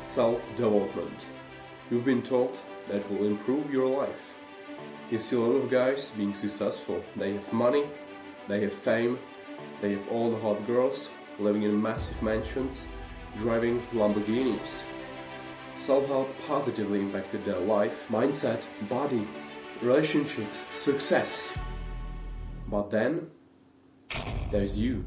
Self-development. You've been told that will improve your life. You see a lot of guys being successful. They have money, they have fame, they have all the hot girls, living in massive mansions, driving Lamborghinis. Self-help positively impacted their life, mindset, body, relationships, success. But then, there's you.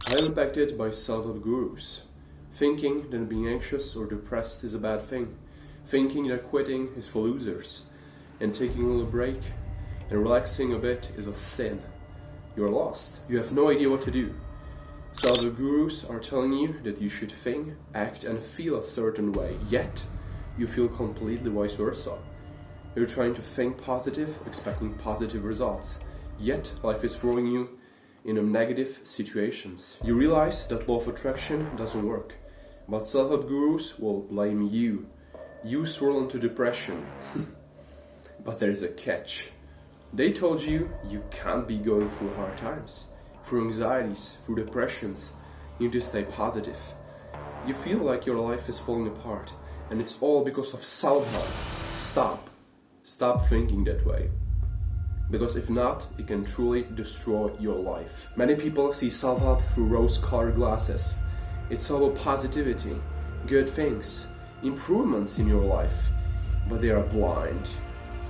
I'm impacted by self-help gurus, thinking that being anxious or depressed is a bad thing, thinking that quitting is for losers, and taking a little break and relaxing a bit is a sin. You're lost. You have no idea what to do. Self-help gurus are telling you that you should think, act and feel a certain way, yet you feel completely vice versa. You're trying to think positive, expecting positive results, yet life is throwing you in negative situations. You realize that law of attraction doesn't work, but self-help gurus will blame you. You swirl into depression. But there's a catch. They told you you can't be going through hard times, through anxieties, through depressions. You need to stay positive. You feel like your life is falling apart, and it's all because of self-help. Stop thinking that way. Because if not, it can truly destroy your life. Many people see self-help through rose-colored glasses. It's all about positivity, good things, improvements in your life. But they are blind.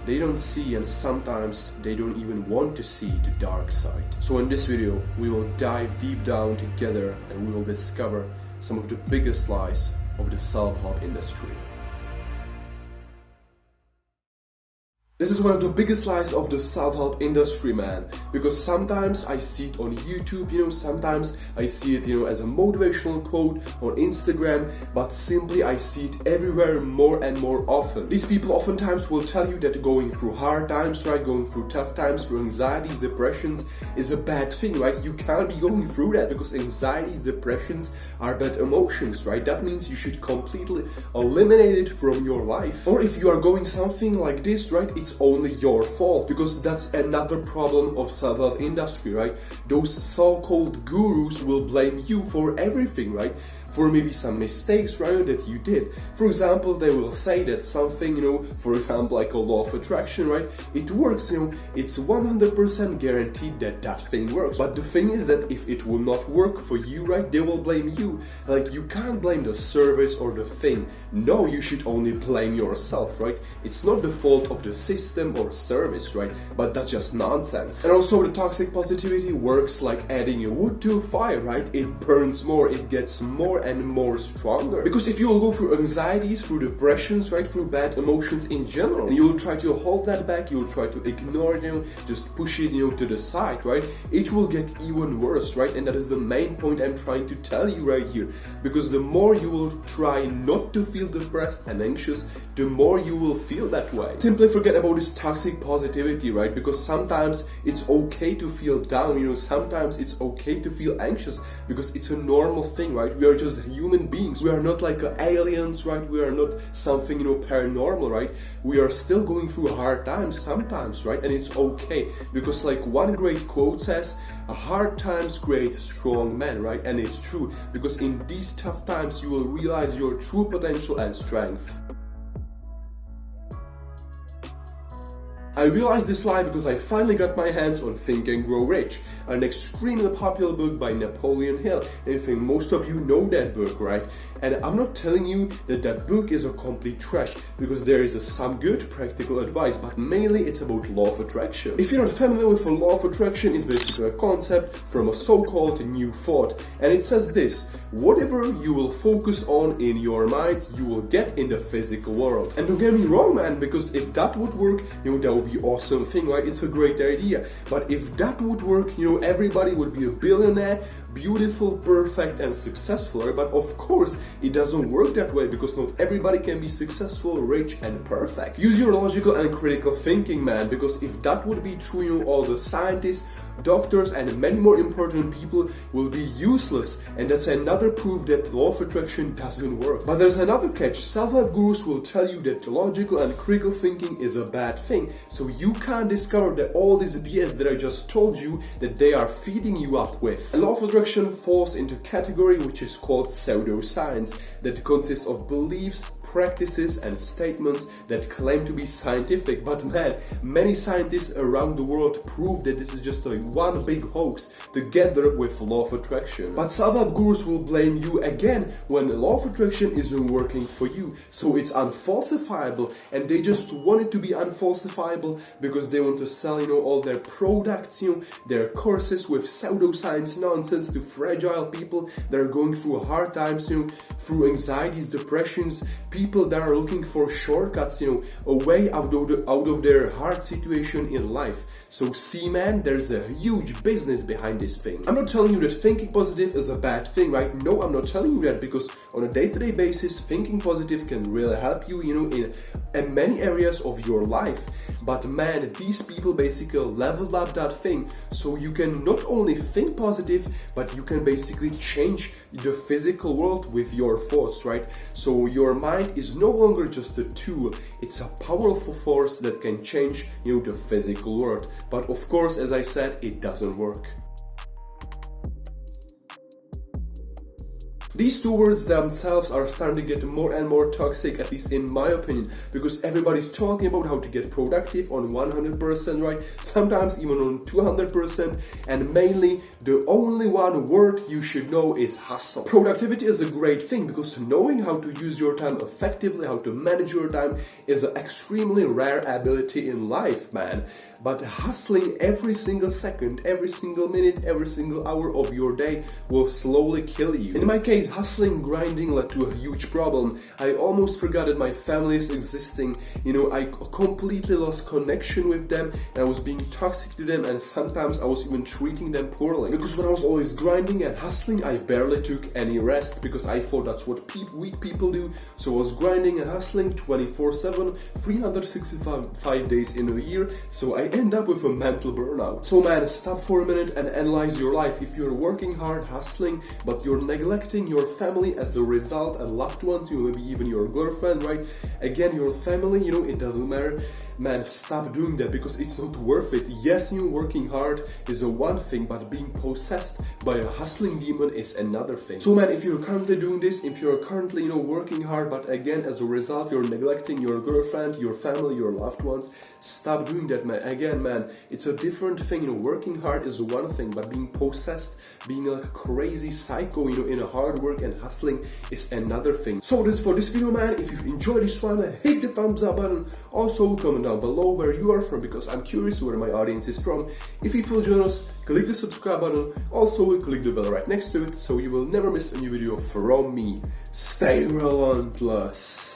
They don't see, and sometimes they don't even want to see the dark side. So in this video, we will dive deep down together and we will discover some of the biggest lies of the self-help industry. This is one of the biggest lies of the self-help industry, man, because sometimes I see it on YouTube, sometimes I see it, as a motivational quote on Instagram, but simply I see it everywhere more and more often. These people oftentimes will tell you that going through hard times, right, going through tough times, through anxieties, depressions is a bad thing, right? You can't be going through that because anxieties, depressions are bad emotions, right? That means you should completely eliminate it from your life. Or if you are going something like this, right, it's only your fault, because that's another problem of self-help industry, right? Those so-called gurus will blame you for everything, right? For maybe some mistakes, right, that you did. For example, they will say that something, for example, like a law of attraction, right? It works, it's 100% guaranteed that that thing works. But the thing is that if it will not work for you, right, they will blame you. Like, you can't blame the service or the thing. No, you should only blame yourself, right? It's not the fault of the system or service, right? But that's just nonsense. And also the toxic positivity works like adding a wood to a fire, right? It burns more, it gets more and more stronger. Because if you will go through anxieties, through depressions, right, through bad emotions in general, and you will try to hold that back, you will try to ignore it, just push it, to the side, right, it will get even worse, right? And that is the main point I'm trying to tell you right here. Because the more you will try not to feel depressed and anxious, the more you will feel that way. Simply forget about this toxic positivity, right? Because sometimes it's okay to feel down, sometimes it's okay to feel anxious, because it's a normal thing, right? We are just human beings. We are not like aliens, right? We are not something, paranormal, right? We are still going through hard times sometimes, right? And it's okay, because like one great quote says, hard times create strong men, right? And it's true, because in these tough times you will realize your true potential and strength. I realized this lie because I finally got my hands on Think and Grow Rich, an extremely popular book by Napoleon Hill. And I think most of you know that book, right? And I'm not telling you that that book is a complete trash, because there is some good practical advice, but mainly it's about law of attraction. If you're not familiar with the law of attraction, it's basically a concept from a so-called new thought. And it says this: whatever you will focus on in your mind, you will get in the physical world. And don't get me wrong, man, because if that would work, that would be awesome thing, right? It's a great idea. But if that would work, everybody would be a billionaire, beautiful, perfect and successful, right? But of course it doesn't work that way, because not everybody can be successful, rich and perfect. Use your logical and critical thinking, man, because if that would be true, all the scientists, doctors and many more important people will be useless, and that's another proof that law of attraction doesn't work. But there's another catch. Self-help gurus will tell you that logical and critical thinking is a bad thing, so you can't discover that all this BS that I just told you that they are feeding you up with. And law of attraction attraction falls into a category which is called pseudoscience, that consists of beliefs, practices and statements that claim to be scientific, but man, many scientists around the world prove that this is just like one big hoax together with law of attraction. But self-help gurus will blame you again when law of attraction isn't working for you, so it's unfalsifiable, and they just want it to be unfalsifiable because they want to sell, all their products, their courses with pseudoscience nonsense to fragile people that are going through hard times, through anxieties, depressions, people that are looking for shortcuts, a way out of their hard situation in life. So see man, there's a huge business behind this thing. I'm not telling you that thinking positive is a bad thing, right? No, I'm not telling you that, because on a day-to-day basis, thinking positive can really help you, in many areas of your life. But man, these people basically leveled up that thing, so you can not only think positive, but you can basically change the physical world with your thoughts, right? So your mind is no longer just a tool, it's a powerful force that can change, the physical world. But of course, as I said, it doesn't work. These two words themselves are starting to get more and more toxic, at least in my opinion, because everybody's talking about how to get productive on 100%, right? Sometimes even on 200%, and mainly the only one word you should know is hustle. Productivity is a great thing because knowing how to use your time effectively, how to manage your time, is an extremely rare ability in life, man. But hustling every single second, every single minute, every single hour of your day will slowly kill you. In my case, hustling, grinding led to a huge problem. I almost forgot that my family is existing. I completely lost connection with them, and I was being toxic to them, and sometimes I was even treating them poorly. Because when I was always grinding and hustling, I barely took any rest, because I thought that's what weak people do. So I was grinding and hustling 24/7, 365 days in a year. So I end up with a mental burnout. So man, stop for a minute and analyze your life. If you're working hard, hustling, but you're neglecting your family as a result, and loved ones, maybe even your girlfriend, right? Again, your family, it doesn't matter. Man, stop doing that, because it's not worth it. Yes, working hard is a one thing, but being possessed by a hustling demon is another thing. So man, if you're currently doing this, if you're currently, working hard, but again, as a result, you're neglecting your girlfriend, your family, your loved ones, stop doing that, man. Again, man, it's a different thing. Working hard is one thing, but being possessed, being like a crazy psycho, in a hard work and hustling is another thing. So this for this video, man. If you enjoyed this one, hit the thumbs up button. Also, comment down below where you are from, because I'm curious where my audience is from. If you feel generous, click the subscribe button. Also, click the bell right next to it, so you will never miss a new video from me. Stay relentless.